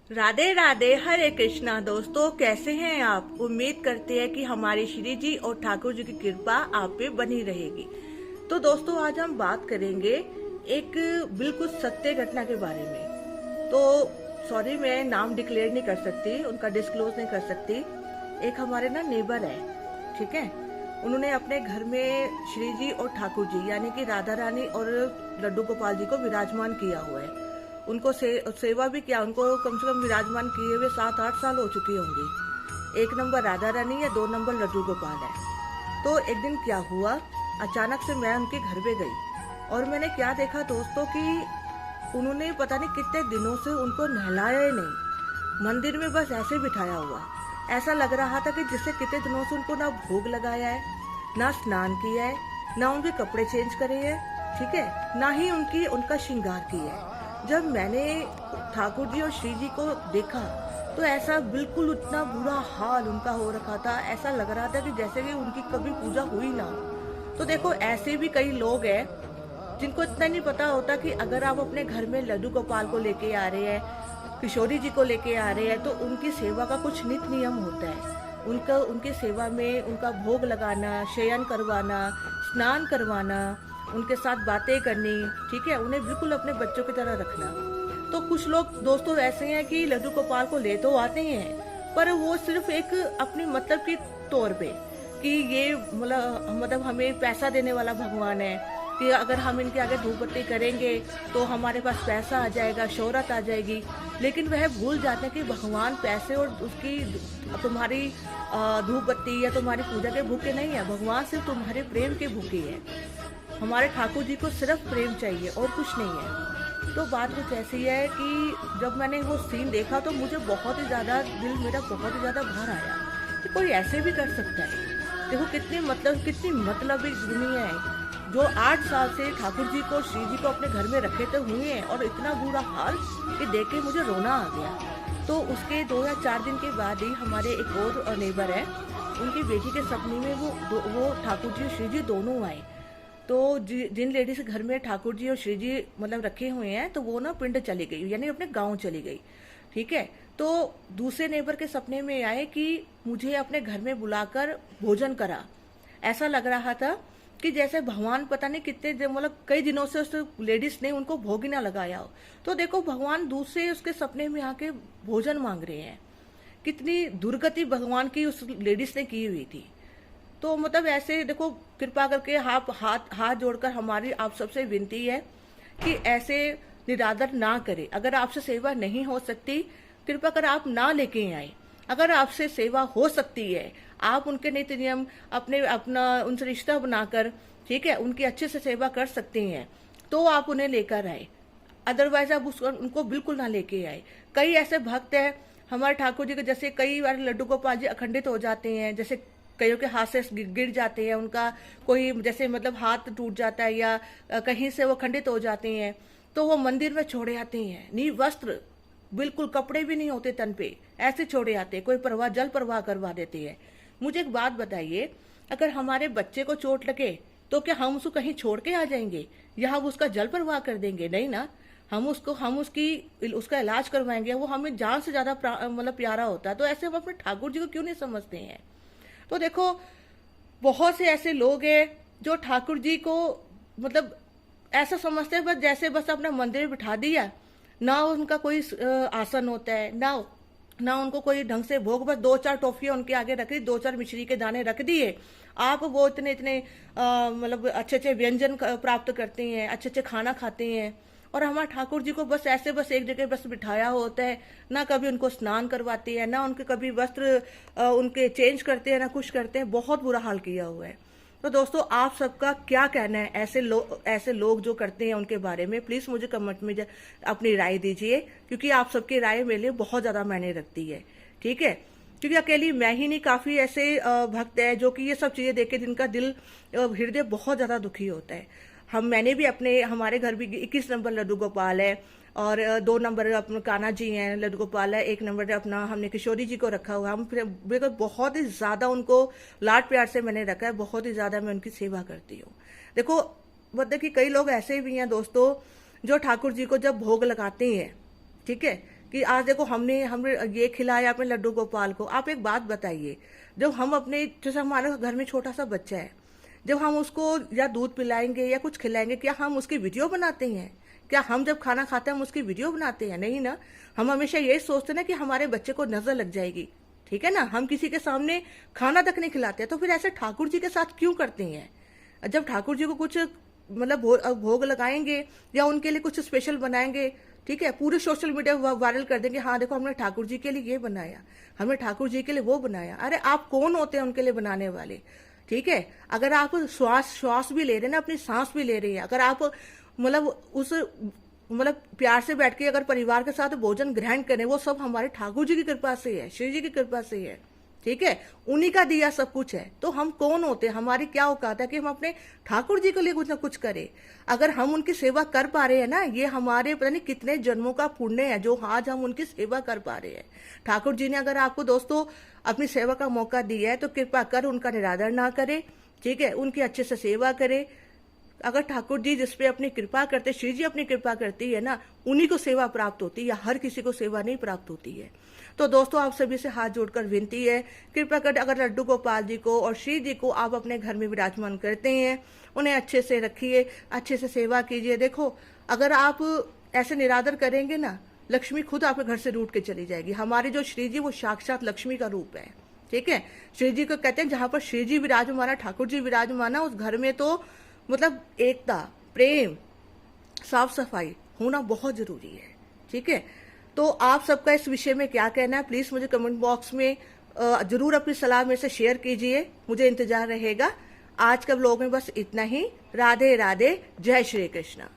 राधे राधे, हरे कृष्णा। दोस्तों, कैसे हैं आप? उम्मीद करते हैं कि हमारे श्री जी और ठाकुर जी की कृपा आप पे बनी रहेगी। तो दोस्तों, आज हम बात करेंगे एक बिल्कुल सत्य घटना के बारे में। तो सॉरी, मैं नाम डिक्लेयर नहीं कर सकती, उनका डिस्क्लोज नहीं कर सकती। एक हमारे ना नेबर है, ठीक है। उन्होंने अपने घर में श्री जी और ठाकुर जी यानी कि राधा रानी और लड्डू गोपाल जी को विराजमान किया हुआ है। उनको सेवा भी किया। उनको कम से कम विराजमान किए हुए 7-8 साल हो चुकी होंगी। 1 नंबर राधा रानी या 2 नंबर लड्डू गोपाल है। तो एक दिन क्या हुआ, अचानक से मैं उनके घर पे गई और मैंने क्या देखा दोस्तों कि उन्होंने पता नहीं कितने दिनों से उनको नहलाया ही नहीं, मंदिर में बस ऐसे बिठाया हुआ। ऐसा लग रहा था कि जिससे कितने दिनों से उनको ना भोग लगाया है, ना स्नान किया है, ना उनके कपड़े चेंज करे हैं, ठीक है, ना ही उनका श्रृंगार किया है। जब मैंने ठाकुर जी और श्री जी को देखा तो ऐसा बिल्कुल उतना बुरा हाल उनका हो रखा था। ऐसा लग रहा था कि जैसे कि उनकी कभी पूजा हुई ना हो। तो देखो, ऐसे भी कई लोग हैं जिनको इतना नहीं पता होता कि अगर आप अपने घर में लड्डू गोपाल को लेके आ रहे हैं, किशोरी जी को लेके आ रहे हैं, तो उनकी सेवा का कुछ नित नियम होता है। उनकी सेवा में उनका भोग लगाना, शयन करवाना, स्नान करवाना, उनके साथ बातें करनी, ठीक है, उन्हें बिल्कुल अपने बच्चों की तरह रखना। तो कुछ लोग दोस्तों ऐसे हैं कि लड्डू गोपाल को ले तो आते हैं, पर वो सिर्फ एक अपनी मतलब के तौर पे कि ये मतलब हमें पैसा देने वाला भगवान है, कि अगर हम इनके आगे धूप बत्ती करेंगे तो हमारे पास पैसा आ जाएगा, शोहरत आ जाएगी। लेकिन वह भूल जाते हैं कि भगवान पैसे और उसकी तुम्हारी धूप बत्ती या तुम्हारी पूजा के भूखे नहीं है। भगवान सिर्फ तुम्हारे प्रेम के भूखे है। हमारे ठाकुर जी को सिर्फ प्रेम चाहिए और कुछ नहीं है। तो बात कुछ ऐसी है कि जब मैंने वो सीन देखा तो मुझे बहुत ही ज़्यादा दिल मेरा बहुत ही ज़्यादा बाहर आया कि कोई ऐसे भी कर सकता है। देखो कितनी मतलबी दुनिया है जो 8 साल से ठाकुर जी को श्री जी को अपने घर में रखे तो हुए हैं, और इतना बुरा हाल कि देख के मुझे रोना आ गया। तो उसके 2 या 4 दिन के बाद ही हमारे एक और नेबर है, उनकी बेटी के सपने में वो ठाकुर जी और श्री जी दोनों आए। तो जिन लेडीज घर में ठाकुर जी और श्री जी मतलब रखे हुए हैं, तो वो ना पिंड चली गई, यानी अपने गांव चली गई, ठीक है। तो दूसरे नेबर के सपने में आए कि मुझे अपने घर में बुलाकर भोजन करा। ऐसा लग रहा था कि जैसे भगवान पता नहीं कितने मतलब कई दिनों से उस लेडीज ने उनको भोग ही ना लगाया हो। तो देखो, भगवान दूसरे उसके सपने में आके भोजन मांग रहे हैं। कितनी दुर्गति भगवान की उस लेडीज ने की हुई थी। तो मतलब ऐसे देखो, कृपा करके हाथ जोड़कर हमारी आप सबसे विनती है कि ऐसे निरादर ना करें। अगर आपसे सेवा नहीं हो सकती, कृपा कर आप ना लेके आए। अगर आपसे सेवा हो सकती है, आप उनके नीति नियम अपना उनसे रिश्ता बनाकर, ठीक है, उनकी अच्छे से सेवा कर सकते हैं, तो आप उन्हें लेकर आए। अदरवाइज आप उनको बिल्कुल ना लेके आए। कई ऐसे भक्त हैं हमारे ठाकुर जी के, जैसे कई बार लड्डू गोपाल जी अखंडित हो जाते हैं, जैसे कईयों के हाथ से गिर जाते हैं, उनका कोई जैसे मतलब हाथ टूट जाता है या कहीं से वो खंडित हो जाते हैं, तो वो मंदिर में छोड़े आते हैं। नी वस्त्र, बिल्कुल कपड़े भी नहीं होते तन पे, ऐसे छोड़े आते हैं। कोई जल प्रवाह करवा देते हैं। मुझे एक बात बताइए, अगर हमारे बच्चे को चोट लगे तो क्या हम उसको कहीं छोड़ के आ जाएंगे या हम उसका जल प्रवाह कर देंगे? नहीं ना। हम उसका इलाज करवाएंगे। वो हमें जान से ज्यादा मतलब प्यारा होता है। तो ऐसे हम अपने ठाकुर जी को क्यों नहीं समझते हैं? तो देखो, बहुत से ऐसे लोग हैं जो ठाकुर जी को मतलब ऐसा समझते हैं बस अपना मंदिर में बिठा दिया, ना उनका कोई आसन होता है, ना उनको कोई ढंग से भोग, बस 2-4 टॉफियां उनके आगे रख दी, 2-4 मिश्री के दाने रख दिए। आप वो इतने मतलब अच्छे व्यंजन प्राप्त करते हैं, अच्छे खाना खाते हैं, और हमारे ठाकुर जी को बस एक जगह बस बिठाया होता है। ना कभी उनको स्नान करवाते हैं, ना उनके कभी वस्त्र उनके चेंज करते हैं, ना कुछ करते हैं। बहुत बुरा हाल किया हुआ है। तो दोस्तों, आप सबका क्या कहना है ऐसे लोग जो करते हैं उनके बारे में? प्लीज मुझे कमेंट में अपनी राय दीजिए, क्योंकि आप सबकी राय मेरे लिए बहुत ज्यादा मायने रखती है, ठीक है। क्योंकि अकेली मैं ही नहीं, काफी ऐसे भक्त है जो कि ये सब चीजें देख के जिनका दिल हृदय बहुत ज्यादा दुखी होता है। मैंने भी हमारे घर भी 21 नंबर लड्डू गोपाल है, और 2 नंबर अपने कान्हा जी हैं, लड्डू गोपाल है, 1 नंबर अपना हमने किशोरी जी को रखा हुआ। हम फिर बहुत ही ज्यादा उनको लाड प्यार से मैंने रखा है, बहुत ही ज्यादा मैं उनकी सेवा करती हूँ। देखो, मतलब कि कई लोग ऐसे भी हैं दोस्तों जो ठाकुर जी को जब भोग लगाते हैं, ठीक है, कि आज देखो हमने हमने ये खिलाया अपने लड्डू गोपाल को। आप एक बात बताइए, जब हम अपने, जैसे हमारे घर में छोटा सा बच्चा है, जब हम उसको या दूध पिलाएंगे या कुछ खिलाएंगे, क्या हम उसकी वीडियो बनाते हैं? क्या हम जब खाना खाते हैं हम उसकी वीडियो बनाते हैं? नहीं ना। हम हमेशा यही सोचते हैं ना कि हमारे बच्चे को नजर लग जाएगी, ठीक है ना। हम किसी के सामने खाना तक नहीं खिलाते। तो फिर ऐसे ठाकुर जी के साथ क्यों करते हैं? जब ठाकुर जी को कुछ मतलब भोग लगाएंगे या उनके लिए कुछ स्पेशल बनाएंगे, ठीक है, पूरे सोशल मीडिया वायरल कर देंगे, हाँ देखो हमने ठाकुर जी के लिए ये बनाया, हमने ठाकुर जी के लिए वो बनाया। अरे आप कौन होते हैं उनके लिए बनाने वाले? ठीक है, अगर आप श्वास भी ले रहे हैं ना, अपनी सांस भी ले रही है, अगर आप मतलब उस मतलब प्यार से बैठ के अगर परिवार के साथ भोजन ग्रहण करें, वो सब हमारे ठाकुर जी की कृपा से है, श्री जी की कृपा से है, ठीक है, उन्हीं का दिया सब कुछ है। तो हम कौन होते हैं, हमारी क्या औकात है कि हम अपने ठाकुर जी के लिए कुछ ना कुछ करें? अगर हम उनकी सेवा कर पा रहे हैं ना, ये हमारे पता नहीं कितने जन्मों का पुण्य है जो आज हम उनकी सेवा कर पा रहे हैं। ठाकुर जी ने अगर आपको दोस्तों अपनी सेवा का मौका दिया है तो कृपा कर उनका निरादर ना करे, ठीक है, उनकी अच्छे से सेवा करे। अगर ठाकुर जी जिस पे अपनी कृपा करते, श्री जी अपनी कृपा करती है ना, उन्हीं को सेवा प्राप्त होती है, या हर किसी को सेवा नहीं प्राप्त होती है। तो दोस्तों आप सभी से हाथ जोड़कर विनती है, कृपा कर अगर लड्डू गोपाल जी को और श्री जी को आप अपने घर में विराजमान करते हैं, उन्हें अच्छे से रखिए, अच्छे से सेवा कीजिए। देखो अगर आप ऐसे निरादर करेंगे ना, लक्ष्मी खुद आपके घर से रूठ के चली जाएगी। हमारे जो श्री जी वो साक्षात लक्ष्मी का रूप है, ठीक है। श्री जी को कहते हैं जहां पर श्री जी विराजमान, ठाकुर जी विराजमान, उस घर में तो मतलब एकता, प्रेम, साफ सफाई होना बहुत जरूरी है, ठीक है। तो आप सबका इस विषय में क्या कहना है, प्लीज मुझे कमेंट बॉक्स में जरूर अपनी सलाह मेरे से शेयर कीजिए, मुझे इंतजार रहेगा। आज का व्लॉग में बस इतना ही। राधे राधे, जय श्री कृष्णा।